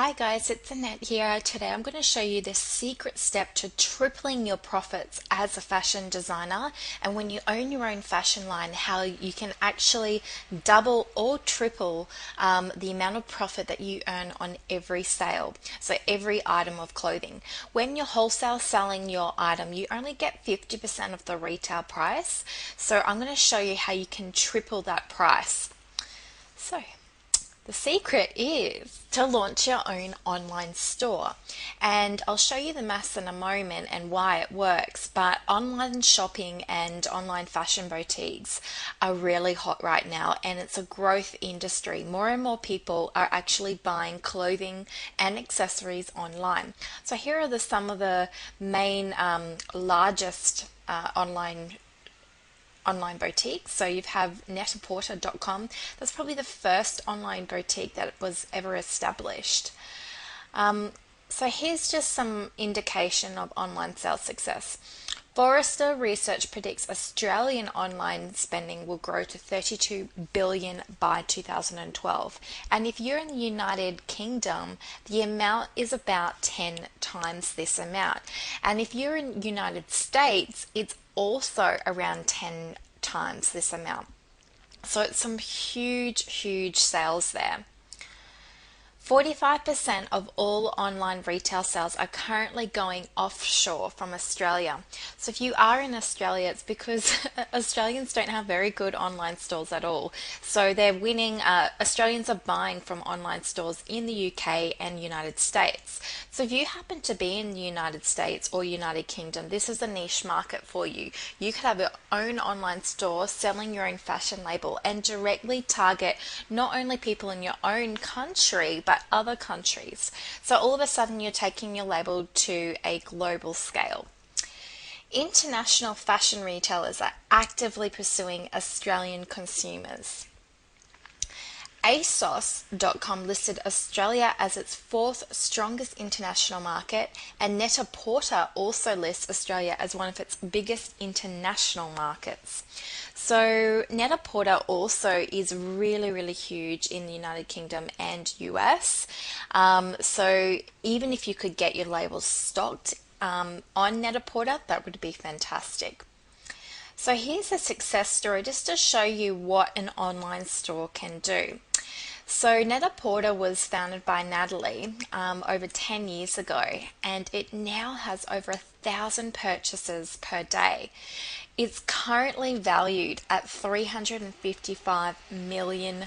Hi guys, it's Annette here. Today I'm going to show you the secret step to tripling your profits as a fashion designer, and when you own your own fashion line, how you can actually double or triple the amount of profit that you earn on every sale. So every item of clothing. When you're wholesale selling your item, you only get 50% of the retail price. So I'm going to show you how you can triple that price. So the secret is to launch your own online store, and I'll show you the maths in a moment and why it works. But online shopping and online fashion boutiques are really hot right now, and it's a growth industry. More and more people are actually buying clothing and accessories online. So here are some of the main largest online boutiques. So you have net-a-porter.com. That's probably the first online boutique that was ever established. So here's just some indication of online sales success. Forrester Research predicts Australian online spending will grow to 32 billion by 2012. And if you're in the United Kingdom, the amount is about 10 times this amount. And if you're in the United States, it's also around 10 times this amount. So it's some huge sales there. 45% of all online retail sales are currently going offshore from Australia. So if you are in Australia, it's because Australians don't have very good online stores at all. So they're winning, Australians are buying from online stores in the UK and United States. So if you happen to be in the United States or United Kingdom, this is a niche market for you. You could have your own online store selling your own fashion label and directly target not only people in your own country, but other countries. So all of a sudden you're taking your label to a global scale. International fashion retailers are actively pursuing Australian consumers. ASOS.com listed Australia as its fourth strongest international market, and Net-a-Porter also lists Australia as one of its biggest international markets. So Net-a-Porter also is really huge in the United Kingdom and US. So even if you could get your labels stocked on Net-a-Porter, that would be fantastic. So here's a success story just to show you what an online store can do. So Net-a-Porter was founded by Natalie over 10 years ago, and it now has over 1,000 purchases per day. It's currently valued at $355 million.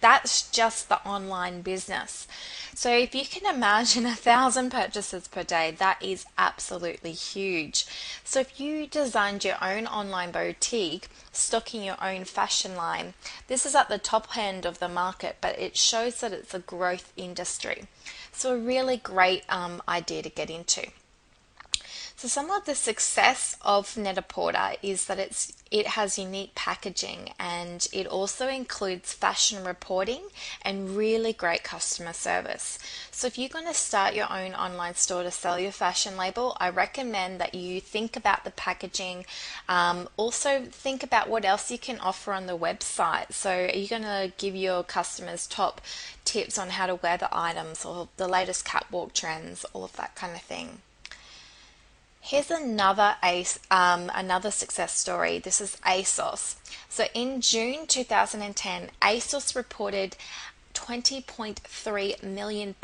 That's just the online business. So if you can imagine 1,000 purchases per day, that is absolutely huge. So if you designed your own online boutique, stocking your own fashion line, this is at the top end of the market, but it shows that it's a growth industry. So a really great idea to get into. So some of the success of Net-a-Porter is that it has unique packaging, and it also includes fashion reporting and really great customer service. So if you're going to start your own online store to sell your fashion label, I recommend that you think about the packaging. Also think about what else you can offer on the website. So are you going to give your customers top tips on how to wear the items, or the latest catwalk trends, all of that kind of thing. Here's another success story. This is ASOS. So in June 2010, ASOS reported £20.3 million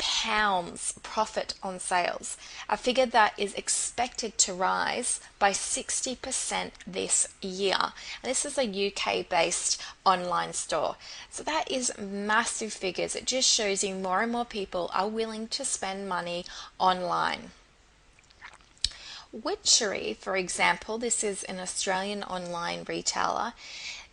profit on sales, a figure that is expected to rise by 60% this year. And this is a UK-based online store. So that is massive figures. It just shows you more and more people are willing to spend money online. Witchery, for example, this is an Australian online retailer.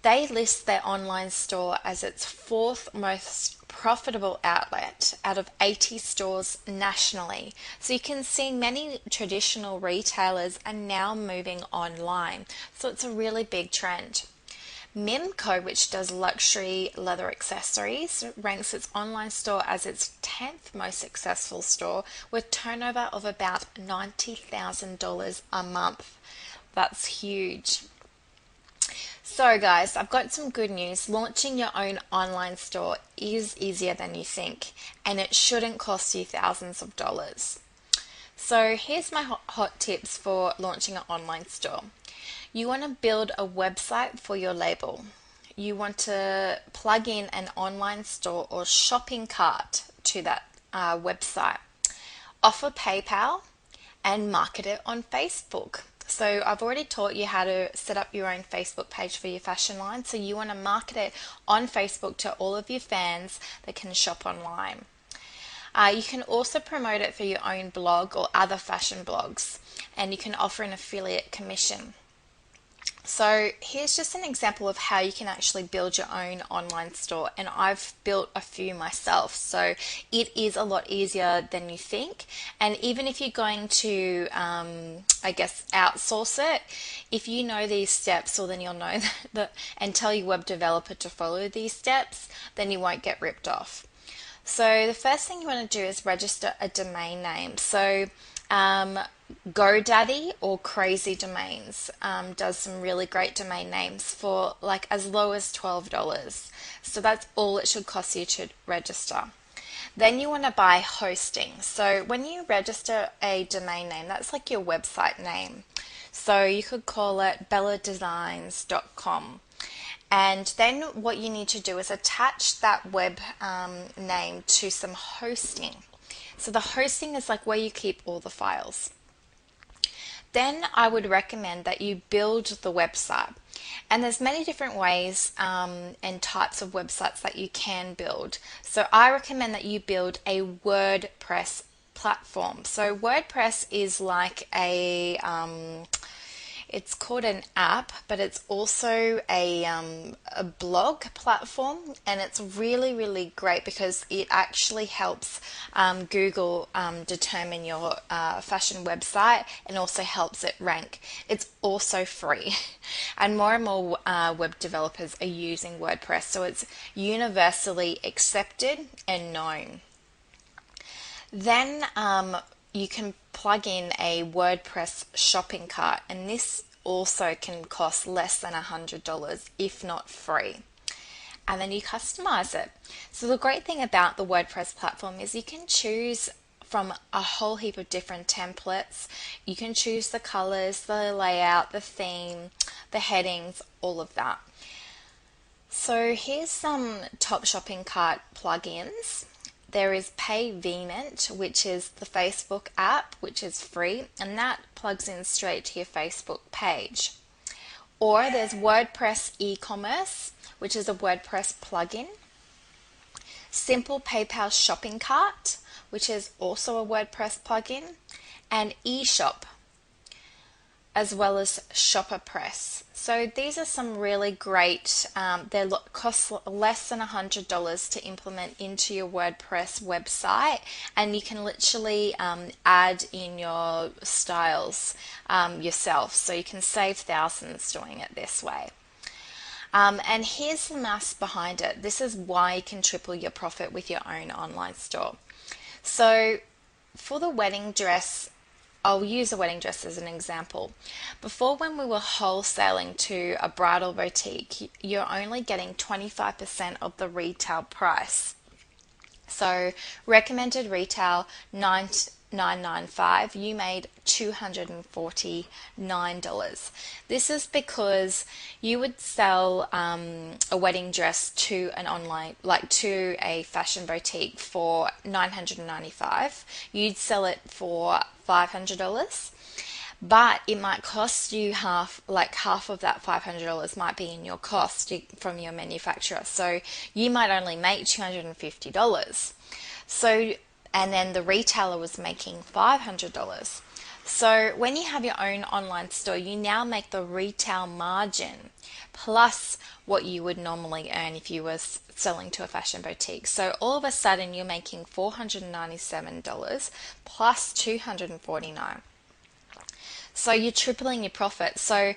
They list their online store as its fourth most profitable outlet out of 80 stores nationally. So you can see many traditional retailers are now moving online. So it's a really big trend. Mimco, which does luxury leather accessories, ranks its online store as its 10th most successful store, with turnover of about $90,000 a month. That's huge. So guys, I've got some good news. Launching your own online store is easier than you think, and it shouldn't cost you thousands of dollars. So here's my hot tips for launching an online store. You want to build a website for your label. You want to plug in an online store or shopping cart to that website. Offer PayPal and market it on Facebook. So I've already taught you how to set up your own Facebook page for your fashion line. So you want to market it on Facebook to all of your fans that can shop online. You can also promote it for your own blog or other fashion blogs, and you can offer an affiliate commission. So here's just an example of how you can actually build your own online store, and I've built a few myself, so it is a lot easier than you think. And even if you're going to outsource it, if you know these steps, or then you'll know that and tell your web developer to follow these steps, then you won't get ripped off. So the first thing you want to do is register a domain name. So GoDaddy or Crazy Domains does some really great domain names for like as low as $12. So that's all it should cost you to register. Then you want to buy hosting. So when you register a domain name, that's like your website name. So you could call it belladesigns.com. And then what you need to do is attach that web name to some hosting. So the hosting is like where you keep all the files. Then I would recommend that you build the website. And there's many different ways and types of websites that you can build. So I recommend that you build a WordPress platform. So WordPress is like it's called an app, but it's also a blog platform, and it's really, really great because it actually helps Google determine your fashion website, and also helps it rank. It's also free, and more web developers are using WordPress, so it's universally accepted and known. Then you can plug in a WordPress shopping cart, and this also can cost less than $100, if not free. And then you customize it. So the great thing about the WordPress platform is you can choose from a whole heap of different templates. You can choose the colors, the layout, the theme, the headings, all of that. So here's some top shopping cart plugins. There is Payvment, which is the Facebook app, which is free, and that plugs in straight to your Facebook page. Or there's WordPress e-commerce, which is a WordPress plugin. Simple PayPal shopping cart, which is also a WordPress plugin, and eShop, as well as ShopperPress. So these are some really great, they cost less than $100 to implement into your WordPress website, and you can literally add in your styles yourself, so you can save thousands doing it this way. And here's the math behind it. This is why you can triple your profit with your own online store. So for the wedding dress, I'll use a wedding dress as an example. Before, when we were wholesaling to a bridal boutique, you're only getting 25% of the retail price. So recommended retail $9.95, you made $249. This is because you would sell a wedding dress to an online, like to a fashion boutique for $995. You'd sell it for $500, but it might cost you half of that $500 might be in your cost from your manufacturer. So you might only make $250. So, and then the retailer was making $500. So when you have your own online store, you now make the retail margin plus what you would normally earn if you were selling to a fashion boutique. So all of a sudden you're making $497 plus $249. So you're tripling your profit. So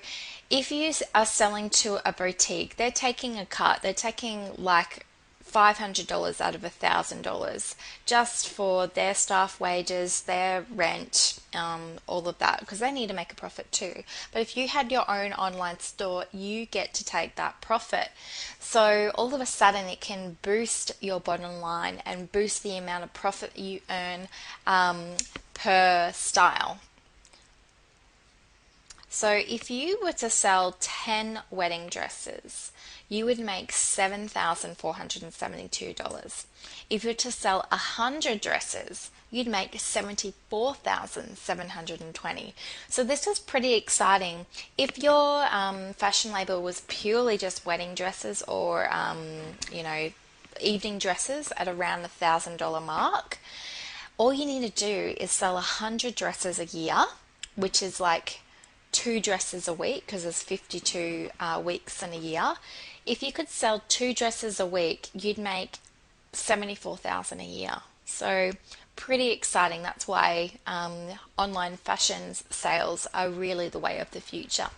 if you are selling to a boutique, they're taking a cut. They're taking like $500 out of $1,000 just for their staff wages, their rent, all of that, because they need to make a profit too. But if you had your own online store, you get to take that profit. So all of a sudden it can boost your bottom line and boost the amount of profit you earn per style. So if you were to sell 10 wedding dresses, you would make $7,472. If you were to sell 100 dresses, you'd make $74,720. So this is pretty exciting. If your fashion label was purely just wedding dresses or, evening dresses at around the $1,000 mark, all you need to do is sell 100 dresses a year, which is like 2 dresses a week because there's 52 weeks in a year. If you could sell 2 dresses a week, you'd make $74,000 a year. So pretty exciting. That's why online fashion sales are really the way of the future.